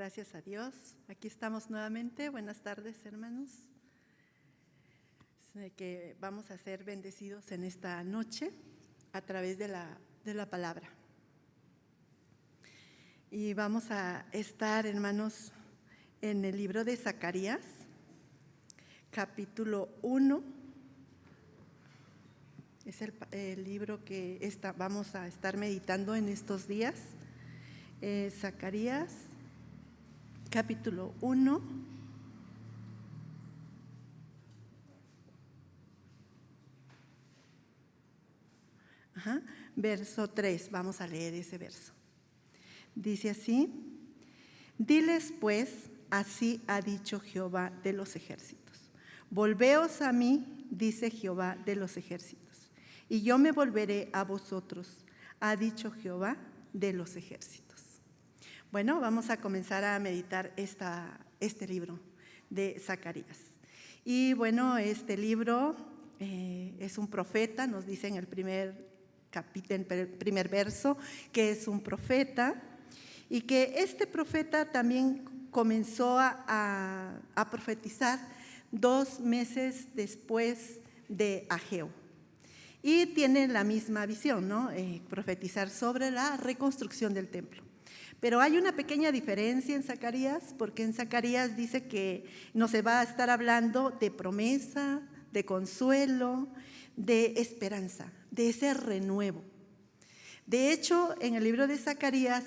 Gracias a Dios. Aquí estamos nuevamente. Buenas tardes, hermanos. Que vamos a ser bendecidos en esta noche a través de la palabra. Y vamos a estar, hermanos, en el libro de Zacarías, capítulo 1. Es el libro que vamos a estar meditando en estos días. Zacarías, capítulo 1. Verso 3, vamos a leer ese verso. Dice así: diles pues, así ha dicho Jehová de los ejércitos. Volveos a mí, dice Jehová de los ejércitos, y yo me volveré a vosotros, ha dicho Jehová de los ejércitos. Bueno, vamos a comenzar a meditar este libro de Zacarías. Y bueno, este libro es un profeta, nos dice en el primer verso que es un profeta, y que este profeta también comenzó a profetizar 2 meses después de Ageo. Y tiene la misma visión, ¿no? Profetizar sobre la reconstrucción del templo. Pero hay una pequeña diferencia en Zacarías, porque en Zacarías dice que no se va a estar hablando de promesa, de consuelo, de esperanza, de ese renuevo. De hecho, en el libro de Zacarías,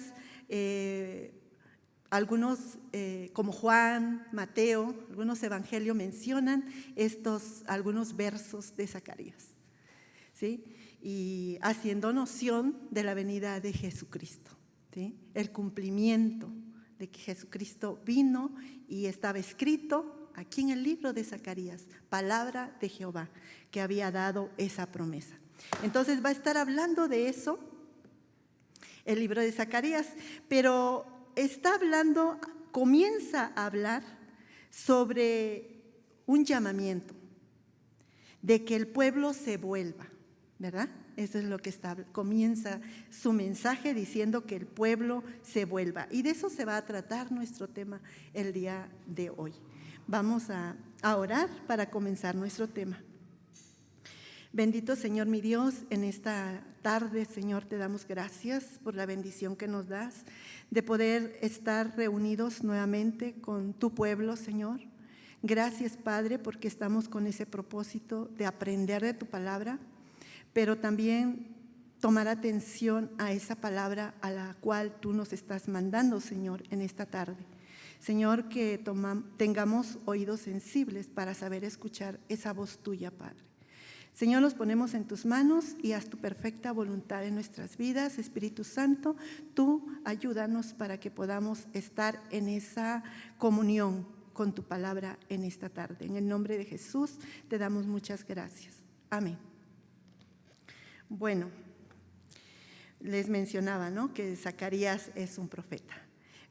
algunos, como Juan, Mateo, algunos evangelios mencionan algunos versos de Zacarías, ¿sí? Y haciendo noción de la venida de Jesucristo, ¿sí? El cumplimiento de que Jesucristo vino y estaba escrito aquí en el libro de Zacarías, palabra de Jehová, que había dado esa promesa. Entonces va a estar hablando de eso el libro de Zacarías, pero comienza a hablar sobre un llamamiento, de que el pueblo se vuelva, ¿verdad? Eso es lo que comienza su mensaje, diciendo que el pueblo se vuelva. Y de eso se va a tratar nuestro tema el día de hoy. Vamos a orar para comenzar nuestro tema. Bendito Señor mi Dios, en esta tarde, Señor, te damos gracias por la bendición que nos das de poder estar reunidos nuevamente con tu pueblo, Señor. Gracias, Padre, porque estamos con ese propósito de aprender de tu palabra, pero también tomar atención a esa palabra a la cual tú nos estás mandando, Señor, en esta tarde. Señor, que tengamos oídos sensibles para saber escuchar esa voz tuya, Padre. Señor, nos ponemos en tus manos y haz tu perfecta voluntad en nuestras vidas. Espíritu Santo, tú ayúdanos para que podamos estar en esa comunión con tu palabra en esta tarde. En el nombre de Jesús te damos muchas gracias. Amén. Bueno, les mencionaba, ¿no?, que Zacarías es un profeta.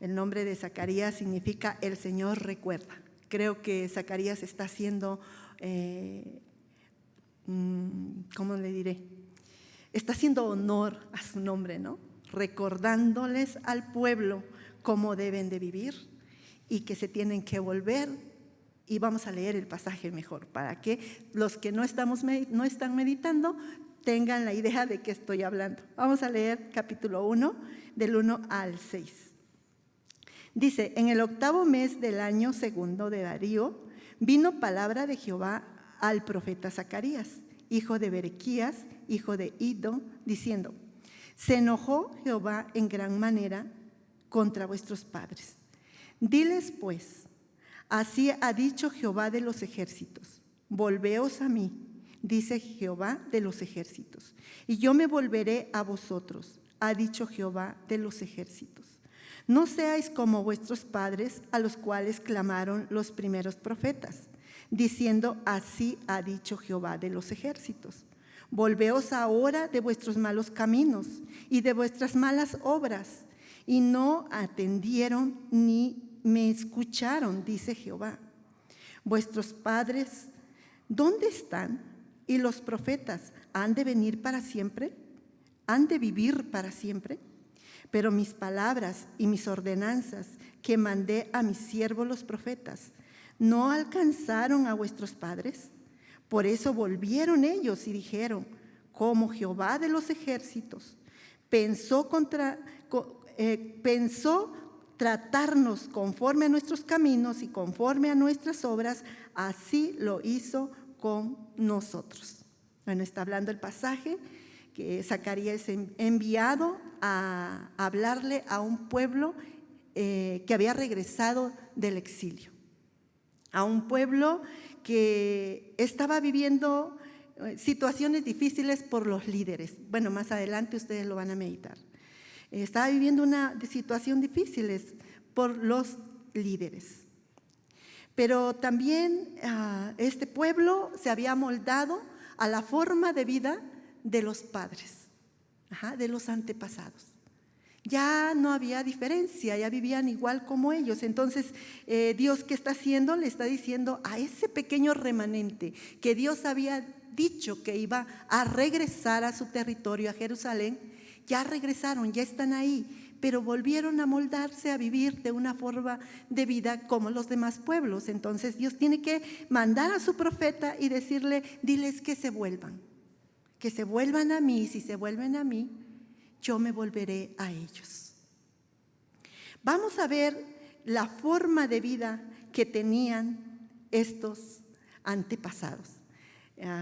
El nombre de Zacarías significa el Señor recuerda. Creo que Zacarías está haciendo, ¿cómo le diré? Está haciendo honor a su nombre, ¿no? Recordándoles al pueblo cómo deben de vivir y que se tienen que volver. Y vamos a leer el pasaje mejor para que los que no están meditando tengan la idea de qué estoy hablando. Vamos a leer capítulo 1, del 1 al 6. Dice: en el 8º mes del año 2 de Darío, vino palabra de Jehová al profeta Zacarías, hijo de Berequías, hijo de Iddo, diciendo: se enojó Jehová en gran manera contra vuestros padres. Diles pues, así ha dicho Jehová de los ejércitos: volveos a mí, dice Jehová de los ejércitos, y yo me volveré a vosotros, ha dicho Jehová de los ejércitos. No seáis como vuestros padres, a los cuales clamaron los primeros profetas, diciendo: así ha dicho Jehová de los ejércitos. Volveos ahora de vuestros malos caminos y de vuestras malas obras, y no atendieron ni me escucharon, dice Jehová. Vuestros padres, ¿dónde están? Y los profetas, ¿han de venir para siempre? ¿Han de vivir para siempre? Pero mis palabras y mis ordenanzas que mandé a mis siervos los profetas, ¿no alcanzaron a vuestros padres? Por eso volvieron ellos y dijeron, como Jehová de los ejércitos pensó tratarnos conforme a nuestros caminos y conforme a nuestras obras, así lo hizo con nosotros. Bueno, está hablando el pasaje que Zacarías es enviado a hablarle a un pueblo que había regresado del exilio, a un pueblo que estaba viviendo situaciones difíciles por los líderes. Bueno, más adelante ustedes lo van a meditar. Estaba viviendo una situación difícil por los líderes. Pero también este pueblo se había amoldado a la forma de vida de los padres, de los antepasados. Ya no había diferencia, ya vivían igual como ellos. Entonces, Dios, ¿qué está haciendo? Le está diciendo a ese pequeño remanente que Dios había dicho que iba a regresar a su territorio, a Jerusalén, ya regresaron, ya están ahí, pero volvieron a moldarse, a vivir de una forma de vida como los demás pueblos. Entonces, Dios tiene que mandar a su profeta y decirle, diles que se vuelvan a mí, y si se vuelven a mí, yo me volveré a ellos. Vamos a ver la forma de vida que tenían estos antepasados.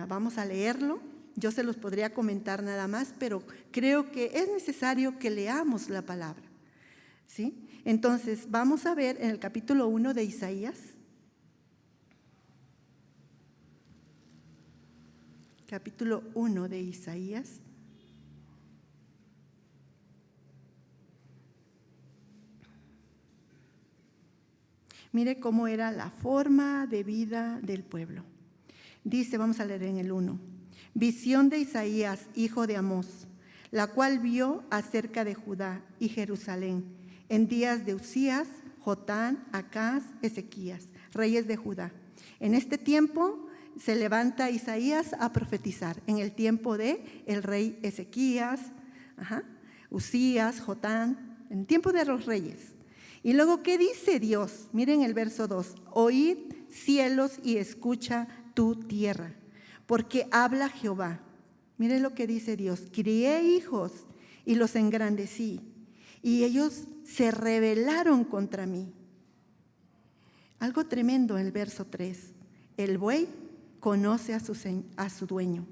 Vamos a leerlo. Yo se los podría comentar nada más, pero creo que es necesario que leamos la palabra, ¿sí? Entonces, vamos a ver en el capítulo 1 de Isaías. Capítulo 1 de Isaías. Mire cómo era la forma de vida del pueblo. Dice, vamos a leer en el 1. Visión de Isaías, hijo de Amós, la cual vio acerca de Judá y Jerusalén en días de Usías, Jotán, Acaz, Ezequías, reyes de Judá. En este tiempo se levanta Isaías a profetizar, en el tiempo de el rey Ezequías, Usías, Jotán, en el tiempo de los reyes. Y luego, ¿qué dice Dios? Miren el verso 2. Oíd cielos y escucha tu tierra, porque habla Jehová. Miren lo que dice Dios. Crié hijos y los engrandecí, y ellos se rebelaron contra mí. Algo tremendo en el verso 3. El buey conoce a su dueño,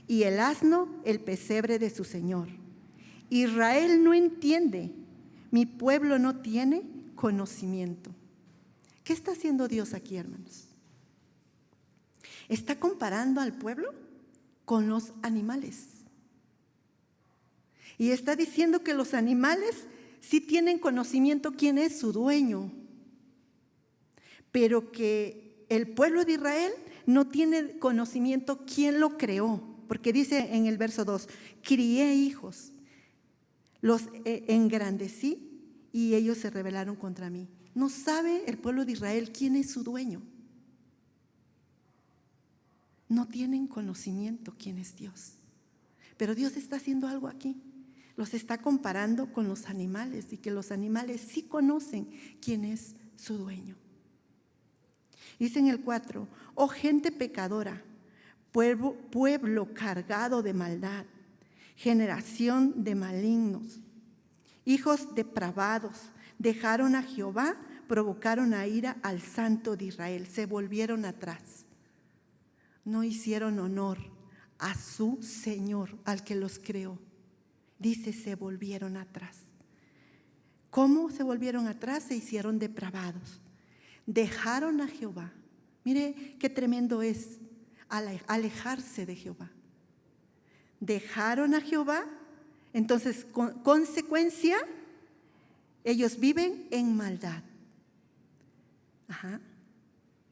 y el asno el pesebre de su señor. Israel no entiende, mi pueblo no tiene conocimiento. ¿Qué está haciendo Dios aquí, hermanos? Está comparando al pueblo con los animales. Y está diciendo que los animales sí tienen conocimiento quién es su dueño, pero que el pueblo de Israel no tiene conocimiento quién lo creó, porque dice en el verso 2, crié hijos, los engrandecí y ellos se rebelaron contra mí. No sabe el pueblo de Israel quién es su dueño. No tienen conocimiento quién es Dios. Pero Dios está haciendo algo aquí. Los está comparando con los animales, y que los animales sí conocen quién es su dueño. Dice en el 4, oh gente pecadora, pueblo cargado de maldad, generación de malignos, hijos depravados, dejaron a Jehová, provocaron a ira al Santo de Israel, se volvieron atrás. No hicieron honor a su Señor, al que los creó. Dice, se volvieron atrás. ¿Cómo se volvieron atrás? Se hicieron depravados. Dejaron a Jehová. Mire qué tremendo es alejarse de Jehová. Dejaron a Jehová, entonces, consecuencia, ellos viven en maldad.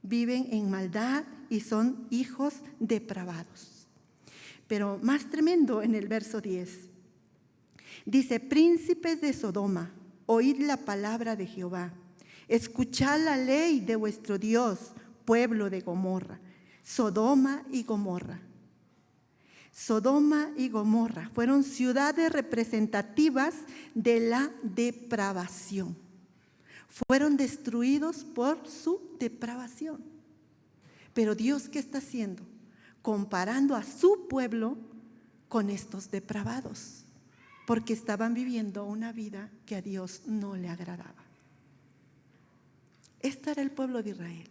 Viven en maldad y son hijos depravados. Pero más tremendo en el verso 10. Dice, príncipes de Sodoma, oíd la palabra de Jehová. Escuchad la ley de vuestro Dios, pueblo de Gomorra. Sodoma y Gomorra. Sodoma y Gomorra fueron ciudades representativas de la depravación. Fueron destruidos por su depravación. Pero Dios, ¿qué está haciendo? Comparando a su pueblo con estos depravados, porque estaban viviendo una vida que a Dios no le agradaba. Este era el pueblo de Israel.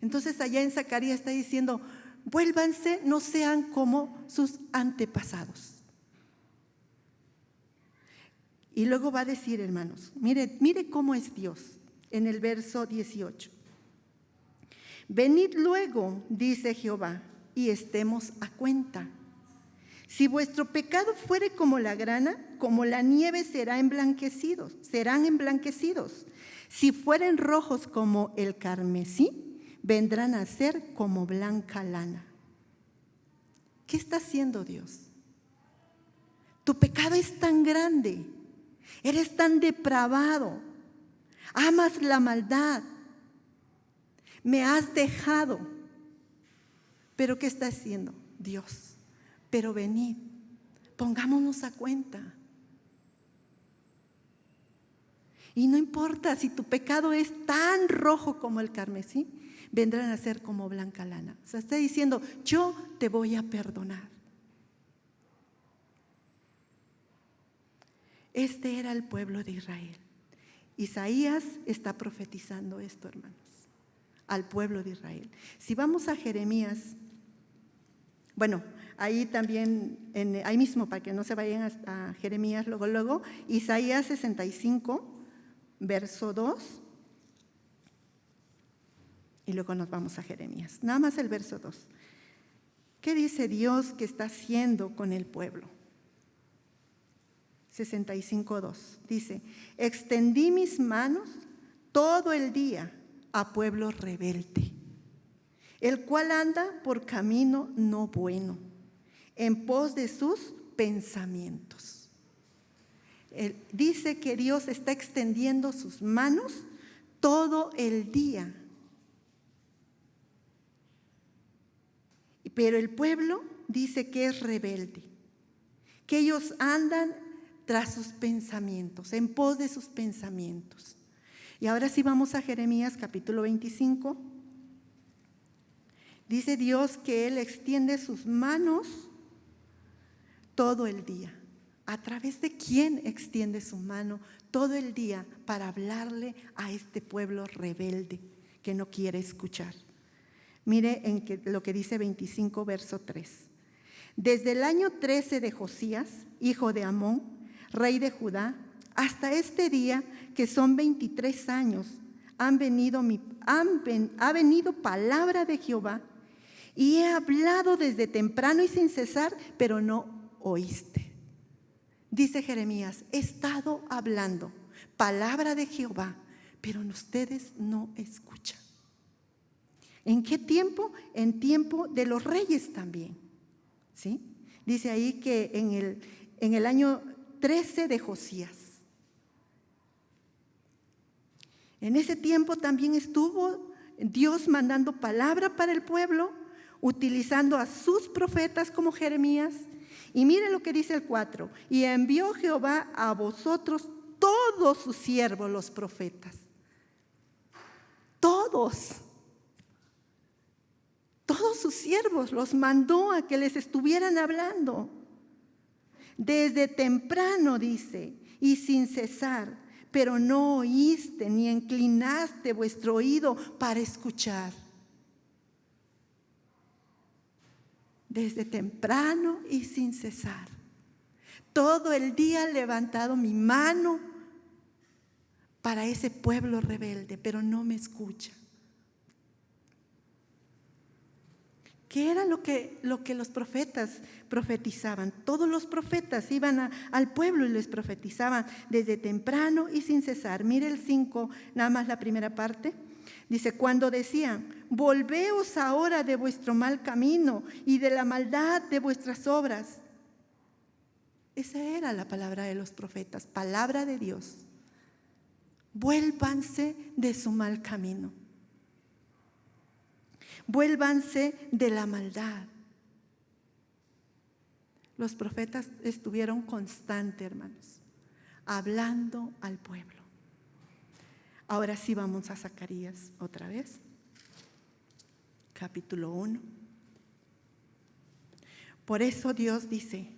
Entonces allá en Zacarías está diciendo: vuélvanse, no sean como sus antepasados. Y luego va a decir, hermanos, mire cómo es Dios en el verso 18. Venid luego, dice Jehová, y estemos a cuenta. Si vuestro pecado fuere como la grana, como la nieve serán emblanquecidos. Si fueren rojos como el carmesí, vendrán a ser como blanca lana. ¿Qué está haciendo Dios? Tu pecado es tan grande, eres tan depravado, amas la maldad, me has dejado. ¿Pero qué está haciendo Dios? Pero venid, pongámonos a cuenta. Y no importa si tu pecado es tan rojo como el carmesí, vendrán a ser como blanca lana. O sea, está diciendo: yo te voy a perdonar. Este era el pueblo de Israel. Isaías está profetizando esto, hermanos, al pueblo de Israel. Si vamos a Jeremías, bueno, ahí también, ahí mismo, para que no se vayan a Jeremías luego, Isaías 65, verso 2, y luego nos vamos a Jeremías. Nada más el verso 2. ¿Qué dice Dios que está haciendo con el pueblo? 65:2 dice: extendí mis manos todo el día a pueblo rebelde, el cual anda por camino no bueno, en pos de sus pensamientos. Dice que Dios está extendiendo sus manos todo el día. Pero el pueblo dice que es rebelde, que ellos andan tras sus pensamientos, en pos de sus pensamientos. Y ahora sí vamos a Jeremías capítulo 25. Dice Dios que Él extiende sus manos todo el día. ¿A través de quién extiende su mano todo el día para hablarle a este pueblo rebelde que no quiere escuchar? Mire lo que dice 25, verso 3. Desde el año 13 de Josías, hijo de Amón, rey de Judá, hasta este día, que son 23 años, ha venido palabra de Jehová, y he hablado desde temprano y sin cesar, pero no oíste. Dice Jeremías: he estado hablando palabra de Jehová, pero ustedes no escuchan. ¿En qué tiempo? En tiempo de los reyes también, ¿sí? Dice ahí que en el año 13 de Josías. En ese tiempo también estuvo Dios mandando palabra para el pueblo, utilizando a sus profetas como Jeremías. Y mire lo que dice el 4: y envió Jehová a vosotros todos sus siervos los profetas. Todos sus siervos los mandó a que les estuvieran hablando. Desde temprano, dice, y sin cesar, pero no oíste ni inclinaste vuestro oído para escuchar. Desde temprano y sin cesar. Todo el día he levantado mi mano para ese pueblo rebelde, pero no me escucha. ¿Qué era lo que los profetas profetizaban? Todos los profetas iban al pueblo y les profetizaban desde temprano y sin cesar. Mire el 5, nada más la primera parte. Dice: cuando decían: volveos ahora de vuestro mal camino y de la maldad de vuestras obras. Esa era la palabra de los profetas, palabra de Dios. Vuélvanse de su mal camino. Vuélvanse de la maldad. Los profetas estuvieron constantes, hermanos, hablando al pueblo, Ahora sí vamos a Zacarías otra vez, capítulo 1. Por eso Dios dice,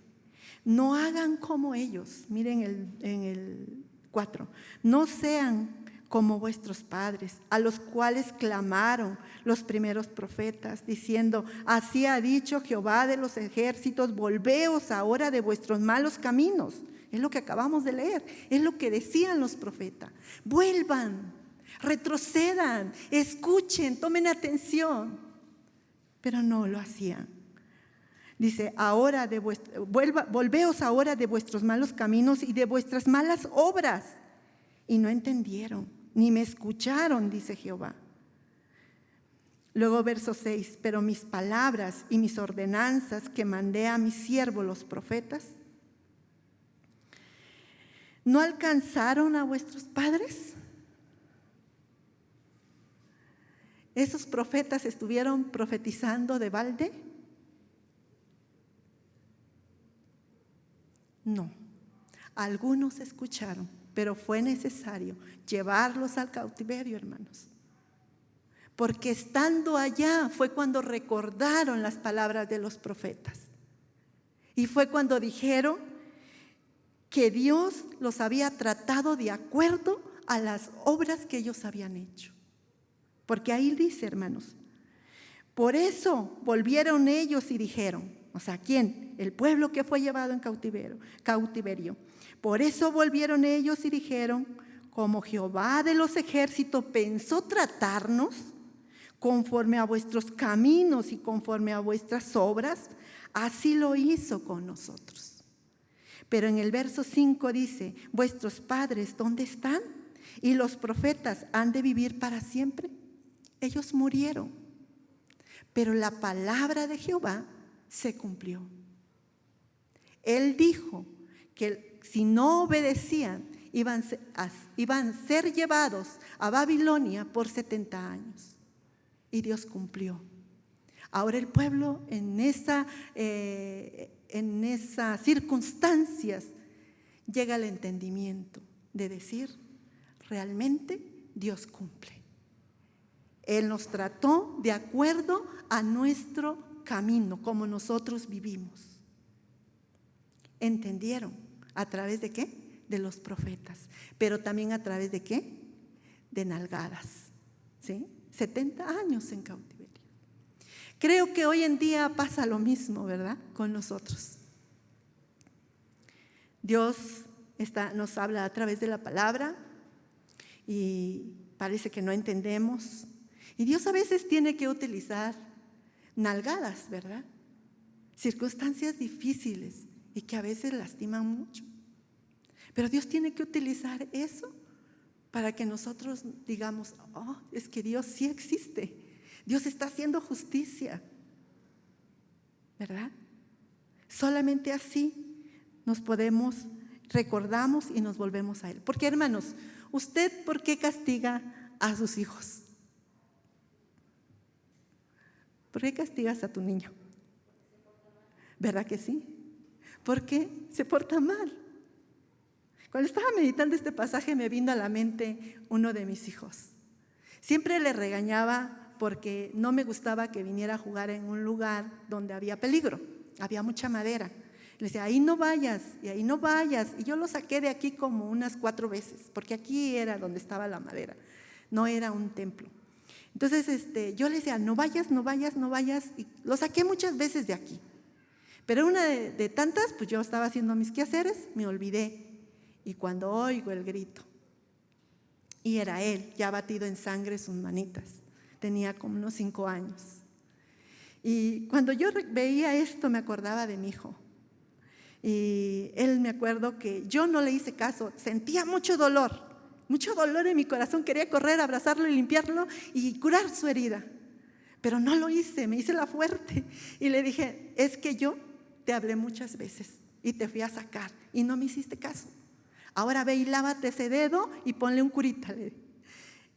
no hagan como ellos. Miren en el 4. No sean como vuestros padres, a los cuales clamaron los primeros profetas, diciendo, así ha dicho Jehová de los ejércitos, volveos ahora de vuestros malos caminos. Es lo que acabamos de leer, es lo que decían los profetas. Vuelvan, retrocedan, escuchen, tomen atención. Pero no lo hacían. Dice, volveos ahora de vuestros malos caminos y de vuestras malas obras. Y no entendieron, ni me escucharon, dice Jehová. Luego verso 6, pero mis palabras y mis ordenanzas que mandé a mis siervos los profetas, ¿no alcanzaron a vuestros padres? ¿Esos profetas estuvieron profetizando de balde? No, algunos escucharon, pero fue necesario llevarlos al cautiverio, hermanos. Porque estando allá fue cuando recordaron las palabras de los profetas. Y fue cuando dijeron que Dios los había tratado de acuerdo a las obras que ellos habían hecho. Porque ahí dice, hermanos, por eso volvieron ellos y dijeron, o sea, ¿quién? El pueblo que fue llevado en cautiverio. Por eso volvieron ellos y dijeron, como Jehová de los ejércitos pensó tratarnos conforme a vuestros caminos y conforme a vuestras obras, así lo hizo con nosotros. Pero en el verso 5 dice, ¿vuestros padres dónde están? ¿Y los profetas han de vivir para siempre? Ellos murieron, pero la palabra de Jehová se cumplió. Él dijo que si no obedecían, iban a ser llevados a Babilonia por 70 años. Y Dios cumplió. Ahora el pueblo en esas circunstancias llega al entendimiento de decir, realmente Dios cumple. Él nos trató de acuerdo a nuestro camino, como nosotros vivimos. ¿Entendieron? ¿A través de qué? De los profetas. Pero también a través de qué? De nalgadas. ¿Sí? 70 años en cautiverio. Creo que hoy en día pasa lo mismo, ¿verdad? Con nosotros. Dios nos habla a través de la palabra y parece que no entendemos. Y Dios a veces tiene que utilizar nalgadas, ¿verdad? Circunstancias difíciles y que a veces lastiman mucho. Pero Dios tiene que utilizar eso para que nosotros digamos, oh, es que Dios sí existe. Dios está haciendo justicia, ¿verdad? Solamente así recordamos y nos volvemos a Él. Porque, hermanos, ¿usted por qué castiga a sus hijos? ¿Por qué castigas a tu niño? ¿Verdad que sí? Porque se porta mal. Cuando estaba meditando este pasaje me vino a la mente uno de mis hijos. Siempre le regañaba porque no me gustaba que viniera a jugar en un lugar donde había peligro, había mucha madera. Le decía, ahí no vayas, y ahí no vayas. Y yo lo saqué de aquí como unas 4 veces, porque aquí era donde estaba la madera, no era un templo. Entonces yo le decía, no vayas, no vayas, no vayas, y lo saqué muchas veces de aquí. Pero una de tantas, pues yo estaba haciendo mis quehaceres, me olvidé. Y cuando oigo el grito, y era él, ya batido en sangre sus manitas, tenía como unos 5 años. Y cuando yo veía esto me acordaba de mi hijo. Y él, me acuerdo que yo no le hice caso, sentía mucho dolor en mi corazón, quería correr, abrazarlo y limpiarlo y curar su herida. Pero no lo hice, me hice la fuerte y le dije, es que yo te hablé muchas veces y te fui a sacar y no me hiciste caso. Ahora ve y lávate ese dedo y ponle un curita.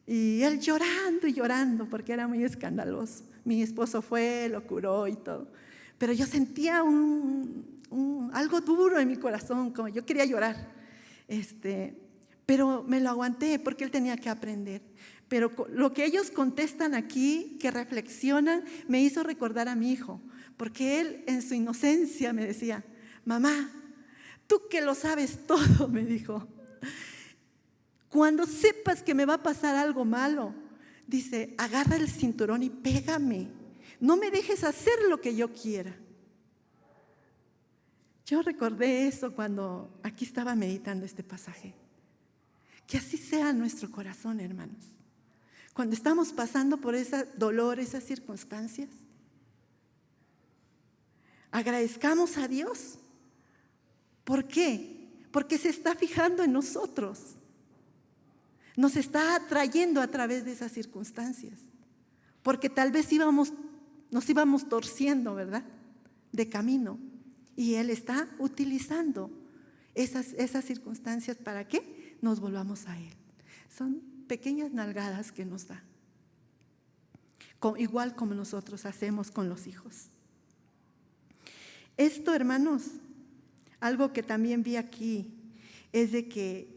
Y él llorando y llorando porque era muy escandaloso. Mi esposo fue, lo curó y todo. Pero yo sentía algo duro en mi corazón, como yo quería llorar. Pero me lo aguanté porque él tenía que aprender. Pero lo que ellos contestan aquí, que reflexionan, me hizo recordar a mi hijo. Porque él en su inocencia me decía: mamá, tú que lo sabes todo, me dijo, cuando sepas que me va a pasar algo malo, dice, agarra el cinturón y pégame. No me dejes hacer lo que yo quiera. Yo recordé eso cuando aquí estaba meditando este pasaje. Que así sea nuestro corazón, hermanos. Cuando estamos pasando por ese dolor, esas circunstancias, agradezcamos a Dios. ¿Por qué? Porque se está fijando en nosotros. Nos está atrayendo a través de esas circunstancias. Porque tal vez nos íbamos torciendo, ¿verdad?, de camino. Y Él está utilizando esas circunstancias para que nos volvamos a Él. Son pequeñas nalgadas que nos da. Igual como nosotros hacemos con los hijos. Esto, hermanos, algo que también vi aquí es de que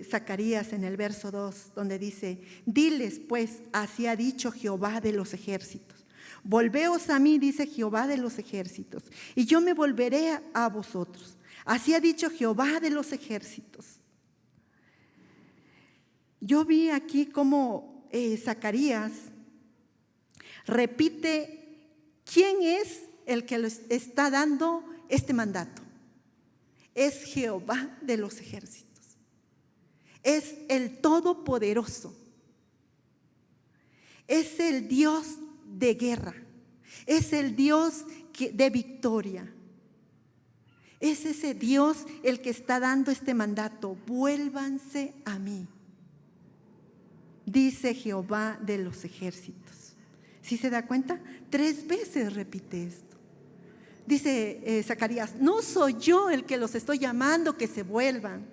Zacarías en el verso 2, donde dice: diles pues, así ha dicho Jehová de los ejércitos. Volveos a mí, dice Jehová de los ejércitos, y yo me volveré a vosotros. Así ha dicho Jehová de los ejércitos. Yo vi aquí cómo Zacarías repite quién es el que les está dando este mandato. Es Jehová de los ejércitos. Es el Todopoderoso. Es el Dios de guerra. Es el Dios de victoria. Es ese Dios el que está dando este mandato: vuélvanse a mí, dice Jehová de los ejércitos. ¿Sí se da cuenta? 3 veces repite esto. Dice Zacarías: no soy yo el que los estoy llamando que se vuelvan.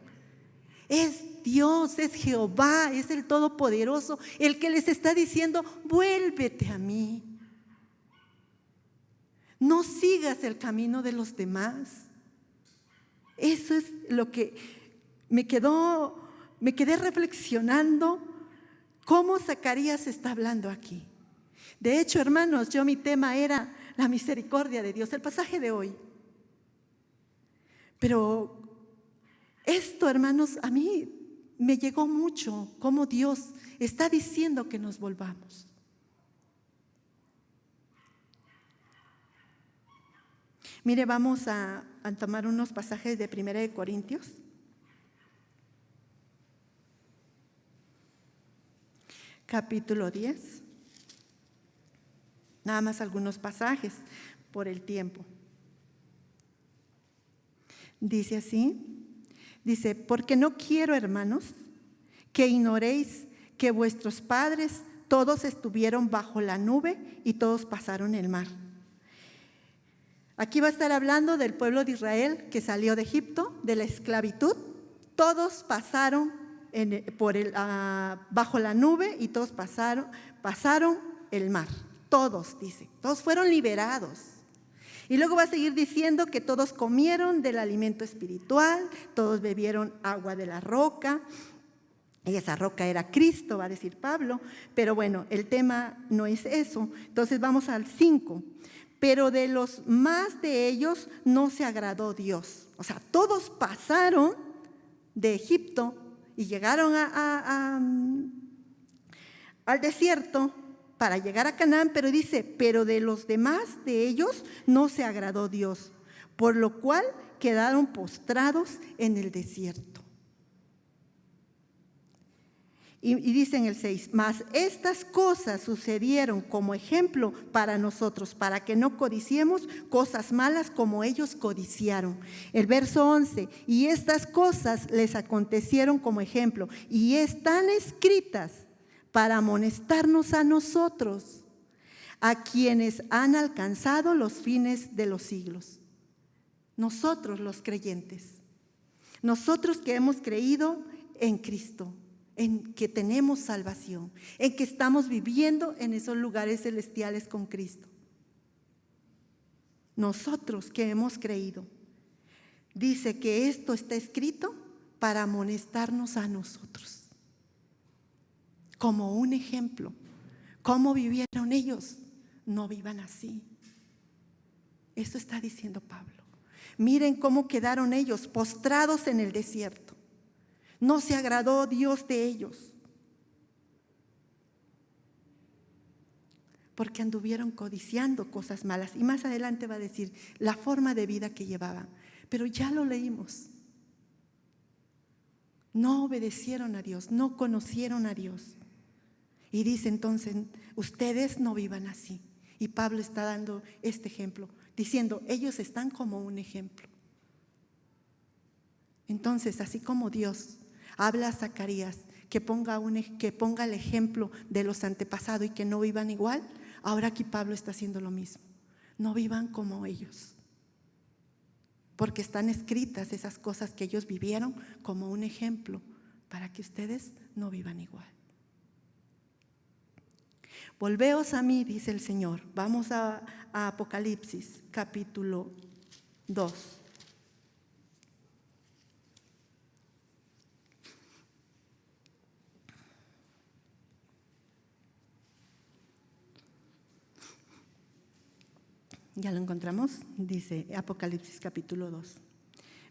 Es Dios, es Jehová, es el Todopoderoso el que les está diciendo: vuélvete a mí. No sigas el camino de los demás. Eso es lo que me quedé reflexionando, cómo Zacarías está hablando aquí. De hecho, hermanos, mi tema era la misericordia de Dios, el pasaje de hoy. Pero esto, hermanos, a mí me llegó mucho, cómo Dios está diciendo que nos volvamos. Mire, vamos a tomar unos pasajes de 1 Corintios. Capítulo 10. Nada más algunos pasajes por el tiempo. Dice así, dice: porque no quiero, hermanos, que ignoréis que vuestros padres todos estuvieron bajo la nube y todos pasaron el mar. Aquí va a estar hablando del pueblo de Israel que salió de Egipto, de la esclavitud. Todos pasaron bajo la nube y todos pasaron el mar. Todos, dice, todos fueron liberados. Y luego va a seguir diciendo que todos comieron del alimento espiritual, todos bebieron agua de la roca. Y esa roca era Cristo, va a decir Pablo. Pero bueno, el tema no es eso. Entonces vamos al 5. Pero de los más de ellos no se agradó Dios. O sea, todos pasaron de Egipto y llegaron al desierto para llegar a Canaán, pero dice: pero de los demás de ellos no se agradó Dios, por lo cual quedaron postrados en el desierto. Y dice en el 6, mas estas cosas sucedieron como ejemplo para nosotros, para que no codiciemos cosas malas como ellos codiciaron. El verso 11, y estas cosas les acontecieron como ejemplo, y están escritas para amonestarnos a nosotros, a quienes han alcanzado los fines de los siglos. Nosotros los creyentes, nosotros que hemos creído en Cristo, en que tenemos salvación, en que estamos viviendo en esos lugares celestiales con Cristo. Nosotros que hemos creído, dice que esto está escrito para amonestarnos a nosotros. Como un ejemplo. ¿Cómo vivieron ellos? No vivan así. Eso está diciendo Pablo. Miren cómo quedaron ellos postrados en el desierto. No se agradó Dios de ellos, porque anduvieron codiciando cosas malas. Y más adelante va a decir la forma de vida que llevaban. Pero ya lo leímos. No obedecieron a Dios, no conocieron a Dios. Y dice entonces, ustedes no vivan así. Y Pablo está dando este ejemplo, diciendo, ellos están como un ejemplo. Entonces, así como Dios habla a Zacarías que ponga el ejemplo de los antepasados y que no vivan igual, ahora aquí Pablo está haciendo lo mismo. No vivan como ellos, porque están escritas esas cosas que ellos vivieron como un ejemplo para que ustedes no vivan igual. Volveos a mí, dice el Señor. Vamos a Apocalipsis, capítulo 2. ¿Ya lo encontramos? Dice Apocalipsis capítulo 2.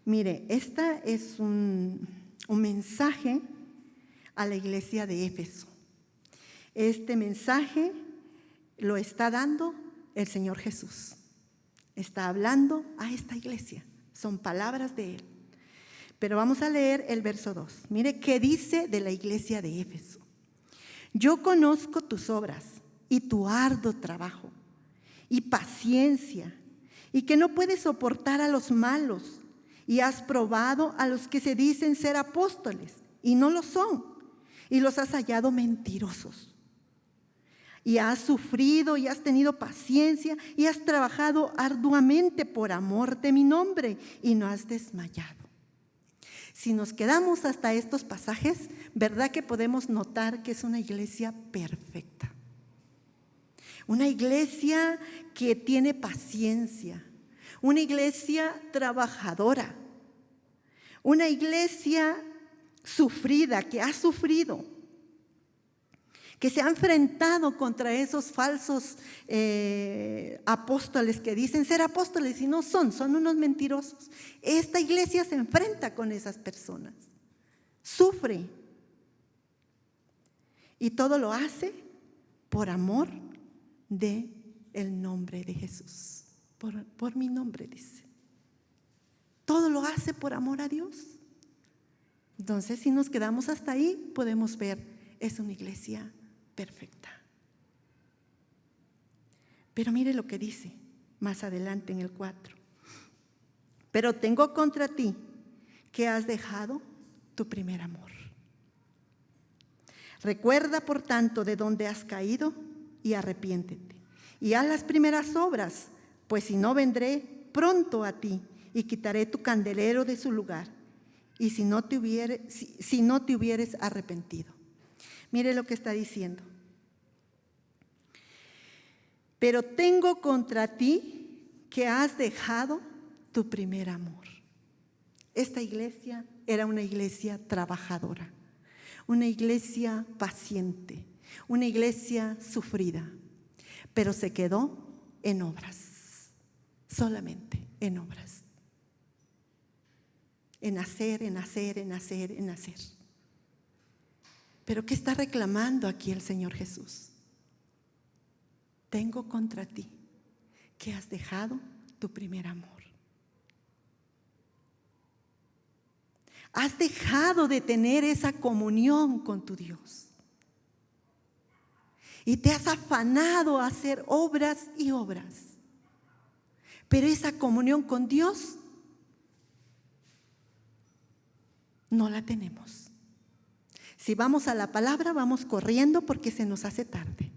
Mire, esta es un mensaje a la iglesia de Éfeso. Este mensaje lo está dando el Señor Jesús. Está hablando a esta iglesia. Son palabras de Él. Pero vamos a leer el verso 2. Mire qué dice de la iglesia de Éfeso. Yo conozco tus obras y tu arduo trabajo y paciencia, y que no puedes soportar a los malos, y has probado a los que se dicen ser apóstoles y no lo son, y los has hallado mentirosos. Y has sufrido y has tenido paciencia y has trabajado arduamente por amor de mi nombre y no has desmayado. Si nos quedamos hasta estos pasajes, ¿verdad que podemos notar que es una iglesia perfecta? Una iglesia que tiene paciencia, una iglesia trabajadora, una iglesia sufrida, que ha sufrido, que se ha enfrentado contra esos falsos apóstoles que dicen ser apóstoles y no son unos mentirosos. Esta iglesia se enfrenta con esas personas, sufre y todo lo hace por amor de el nombre de Jesús, por mi nombre, dice. Todo lo hace por amor a Dios. Entonces, si nos quedamos hasta ahí, podemos ver, es una iglesia perfecta. Pero mire lo que dice más adelante en el 4. Pero tengo contra ti que has dejado tu primer amor. Recuerda, por tanto, de dónde has caído y arrepiéntete. Y haz las primeras obras, pues si no, vendré pronto a ti y quitaré tu candelero de su lugar. Y si no te hubieres arrepentido. Mire lo que está diciendo. Pero tengo contra ti que has dejado tu primer amor. Esta iglesia era una iglesia trabajadora, una iglesia paciente, una iglesia sufrida, pero se quedó en obras, solamente en obras. En hacer, en hacer, en hacer, en hacer. Pero ¿qué está reclamando aquí el Señor Jesús? Tengo contra ti que has dejado tu primer amor. Has dejado de tener esa comunión con tu Dios. Y te has afanado a hacer obras y obras. Pero esa comunión con Dios no la tenemos. Si vamos a la palabra, vamos corriendo porque se nos hace tarde.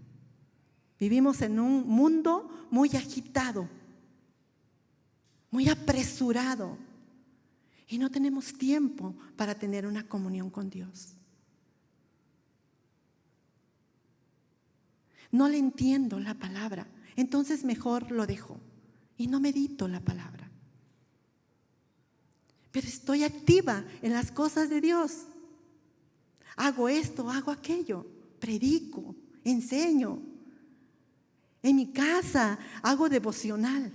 Vivimos en un mundo muy agitado, muy apresurado. Y no tenemos tiempo para tener una comunión con Dios. No le entiendo la palabra, entonces mejor lo dejo y no medito la palabra. pero estoy activa en las cosas de Dios. Hago esto, hago aquello, predico, enseño. En mi casa hago devocional.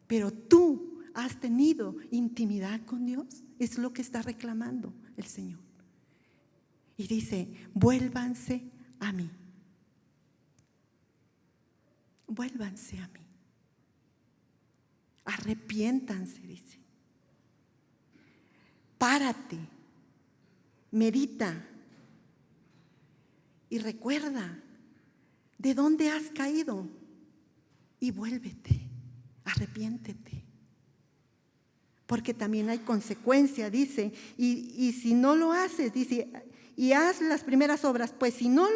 Pero tú has tenido intimidad con Dios. Es lo que está reclamando el Señor. Y dice, vuélvanse a mí. Vuélvanse a mí. Arrepiéntanse, dice. Párate, medita y recuerda de dónde has caído y vuélvete, arrepiéntete. Porque también hay consecuencia, dice, y si no lo haces, dice, y haz las primeras obras, pues si no,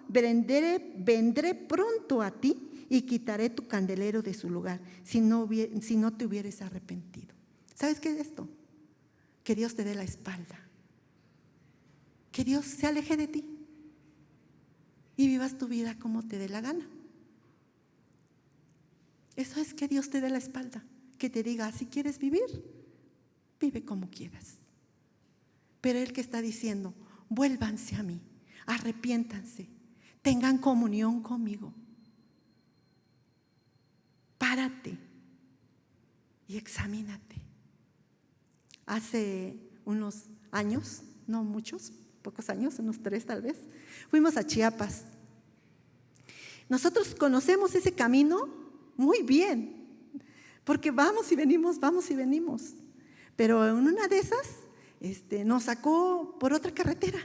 vendré pronto a ti y quitaré tu candelero de su lugar, si no te hubieres arrepentido. ¿Sabes qué es esto? Que Dios te dé la espalda, que Dios se aleje de ti y vivas tu vida como te dé la gana. Eso es que Dios te dé la espalda, que te diga, si quieres vivir, vive como quieras. Pero Él que está diciendo, vuélvanse a mí, arrepiéntanse, tengan comunión conmigo. Párate y examínate. Hace unos años, no muchos, pocos años, unos 3 tal vez, fuimos a Chiapas. Nosotros conocemos ese camino muy bien, porque vamos y venimos. Pero en una de esas nos sacó por otra carretera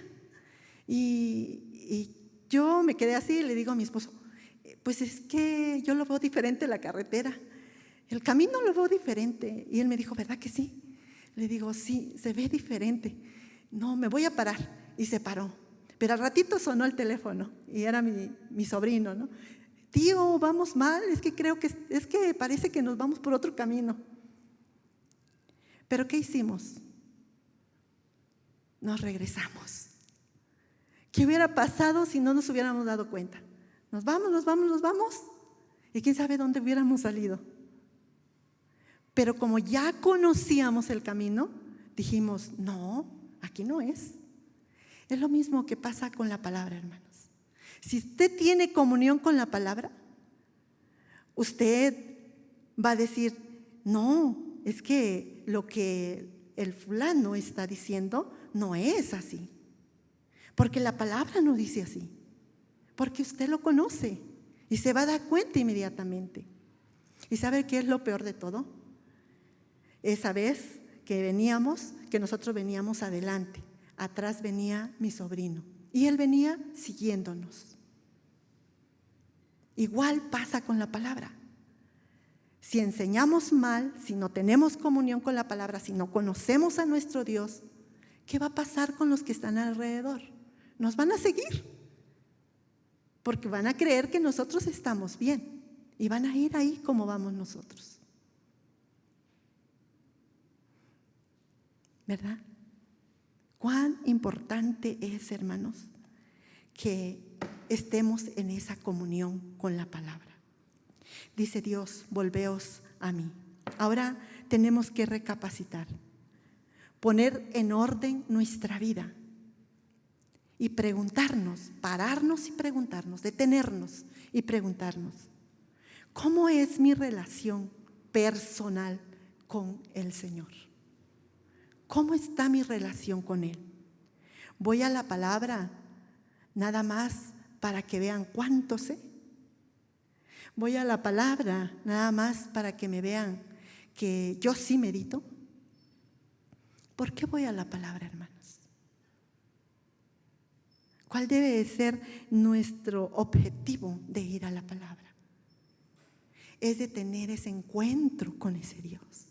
y yo me quedé así y le digo a mi esposo, pues es que yo lo veo diferente la carretera, el camino lo veo diferente. Y él me dijo, ¿verdad que sí? Le digo, sí, se ve diferente. No, me voy a parar. Y se paró. Pero al ratito sonó el teléfono y era mi sobrino, ¿no? Tío, vamos mal, es que parece que nos vamos por otro camino. ¿Pero qué hicimos? Nos regresamos. ¿Qué hubiera pasado si no nos hubiéramos dado cuenta? Nos vamos. Y quién sabe dónde hubiéramos salido. Pero como ya conocíamos el camino, dijimos, no, aquí no es. Es lo mismo que pasa con la palabra, hermanos. Si usted tiene comunión con la palabra, usted va a decir, no, es que lo que el fulano está diciendo no es así. Porque la palabra no dice así. Porque usted lo conoce y se va a dar cuenta inmediatamente. ¿Y sabe qué es lo peor de todo? Esa vez que nosotros veníamos adelante, atrás venía mi sobrino y él venía siguiéndonos. Igual pasa con la palabra. Si enseñamos mal, si no tenemos comunión con la palabra, si no conocemos a nuestro Dios, ¿qué va a pasar con los que están alrededor? Nos van a seguir, porque van a creer que nosotros estamos bien y van a ir ahí como vamos nosotros. ¿Verdad? Cuán importante es, hermanos, que estemos en esa comunión con la palabra. Dice Dios, volveos a mí. Ahora tenemos que recapacitar, poner en orden nuestra vida y preguntarnos, pararnos y preguntarnos, detenernos y preguntarnos, ¿cómo es mi relación personal con el Señor? ¿Cómo está mi relación con Él? ¿Voy a la palabra nada más para que vean cuánto sé? ¿Voy a la palabra nada más para que me vean que yo sí medito? ¿Por qué voy a la palabra, hermanos? ¿Cuál debe de ser nuestro objetivo de ir a la palabra? Es de tener ese encuentro con ese Dios,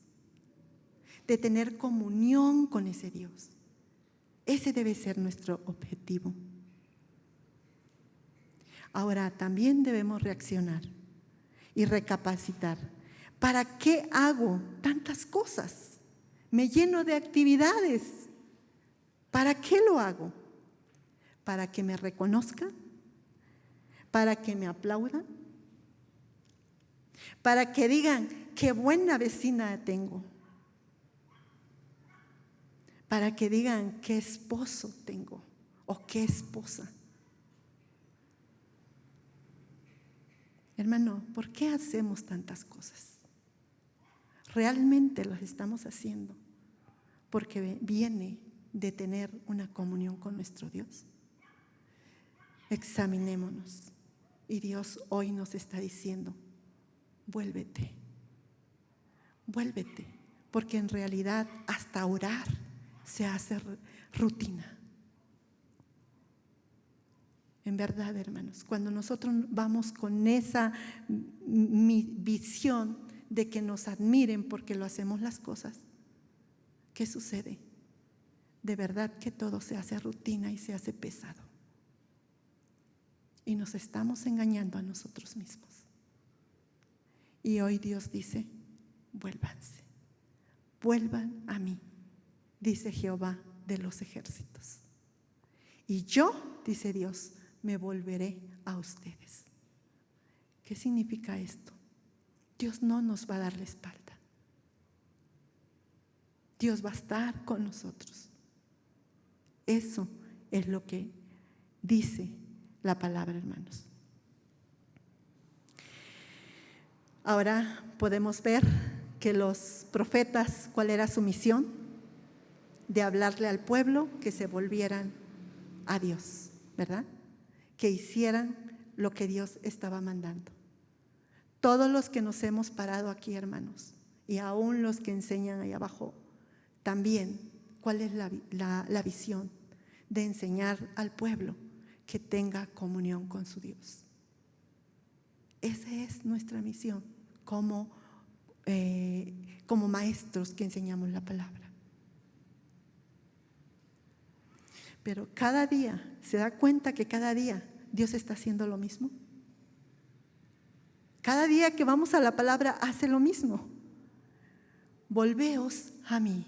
de tener comunión con ese Dios. Ese debe ser nuestro objetivo. Ahora también debemos reaccionar y recapacitar. ¿Para qué hago tantas cosas? Me lleno de actividades. ¿Para qué lo hago? ¿Para que me reconozcan? ¿Para que me aplaudan? ¿Para que digan qué buena vecina tengo? para que digan qué esposo tengo o qué esposa. Hermano, ¿por qué hacemos tantas cosas? ¿Realmente las estamos haciendo porque viene de tener una comunión con nuestro Dios? Examinémonos. Y Dios hoy nos está diciendo, vuélvete, vuélvete, porque en realidad hasta orar se hace rutina. En verdad, hermanos, cuando nosotros vamos con esa visión de que nos admiren porque lo hacemos las cosas, ¿qué sucede? De verdad que todo se hace rutina y se hace pesado. Y nos estamos engañando a nosotros mismos. Y hoy Dios dice, vuélvanse, vuelvan a mí, dice Jehová de los ejércitos. Y yo, dice Dios, me volveré a ustedes. ¿Qué significa esto? Dios no nos va a dar la espalda. Dios va a estar con nosotros. Eso es lo que dice la palabra, hermanos. Ahora podemos ver que los profetas, ¿cuál era su misión? De hablarle al pueblo que se volvieran a Dios, ¿verdad? Que hicieran lo que Dios estaba mandando. Todos los que nos hemos parado aquí, hermanos, y aún los que enseñan ahí abajo, también, ¿cuál es la visión? De enseñar al pueblo que tenga comunión con su Dios. Esa es nuestra misión como maestros que enseñamos la palabra. Pero cada día, ¿se da cuenta que cada día Dios está haciendo lo mismo? Cada día que vamos a la palabra hace lo mismo. Volveos a mí.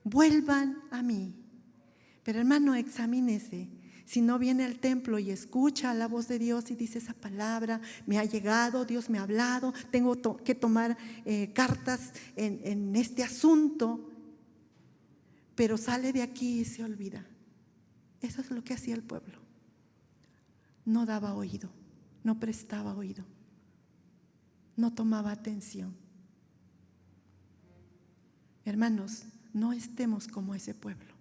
Vuelvan a mí. Pero hermano, examínese. Si no viene al templo y escucha la voz de Dios y dice esa palabra, me ha llegado, Dios me ha hablado, tengo que tomar cartas en este asunto, pero sale de aquí y se olvida. Eso es lo que hacía el pueblo. No daba oído, no prestaba oído, no tomaba atención. Hermanos, no estemos como ese pueblo.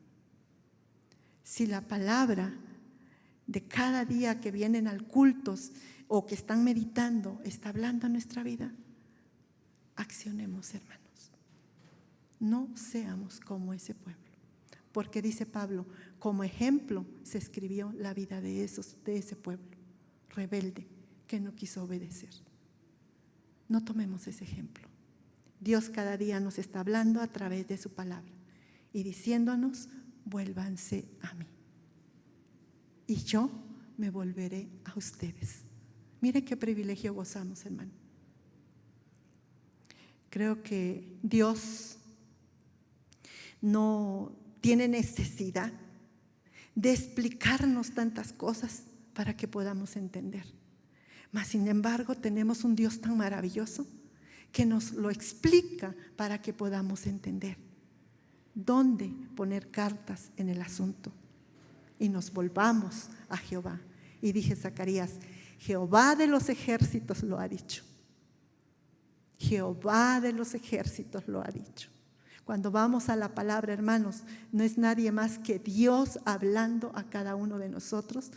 Si la palabra de cada día que vienen al cultos o que están meditando está hablando en nuestra vida, accionemos, hermanos. No seamos como ese pueblo, porque dice Pablo, como ejemplo se escribió la vida de ese pueblo rebelde que no quiso obedecer. No tomemos ese ejemplo. Dios cada día nos está hablando a través de su palabra y diciéndonos, vuélvanse a mí y yo me volveré a ustedes. Mire qué privilegio gozamos, hermano. Creo que Dios no tiene necesidad de explicarnos tantas cosas para que podamos entender. Mas sin embargo tenemos un Dios tan maravilloso que nos lo explica para que podamos entender dónde poner cartas en el asunto y nos volvamos a Jehová. Y dije Zacarías, Jehová de los ejércitos lo ha dicho. Jehová de los ejércitos lo ha dicho. Cuando vamos a la palabra, hermanos, no es nadie más que Dios hablando a cada uno de nosotros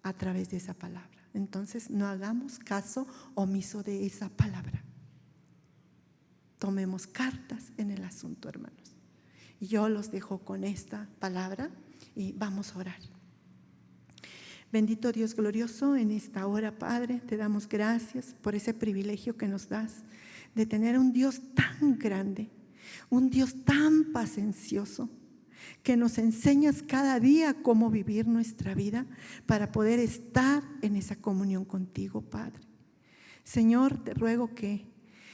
a través de esa palabra. Entonces no hagamos caso omiso de esa palabra. Tomemos cartas en el asunto, hermanos. Y yo los dejo con esta palabra y vamos a orar. Bendito Dios glorioso, en esta hora, Padre, te damos gracias por ese privilegio que nos das de tener un Dios tan grande, un Dios tan paciencioso, que nos enseñas cada día cómo vivir nuestra vida para poder estar en esa comunión contigo, Padre. Señor, te ruego que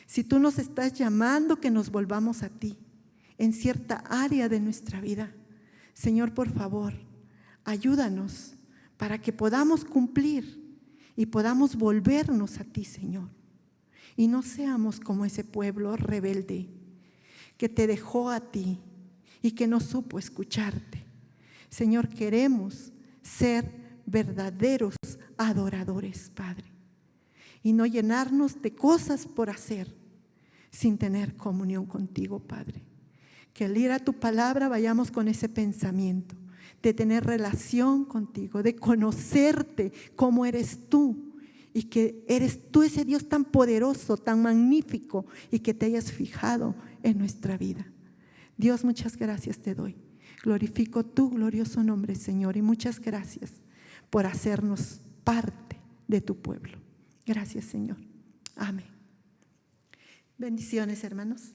si tú nos estás llamando, que nos volvamos a ti en cierta área de nuestra vida. Señor, por favor, ayúdanos para que podamos cumplir y podamos volvernos a ti, Señor. Y no seamos como ese pueblo rebelde que te dejó a ti y que no supo escucharte. Señor, queremos ser verdaderos adoradores, Padre, y no llenarnos de cosas por hacer sin tener comunión contigo, Padre. Que al ir a tu palabra vayamos con ese pensamiento de tener relación contigo, de conocerte como eres tú, y que eres tú ese Dios tan poderoso, tan magnífico, y que te hayas fijado en nuestra vida. Dios, muchas gracias te doy. Glorifico tu glorioso nombre, Señor, y muchas gracias por hacernos parte de tu pueblo. Gracias, Señor. Amén. Bendiciones, hermanos.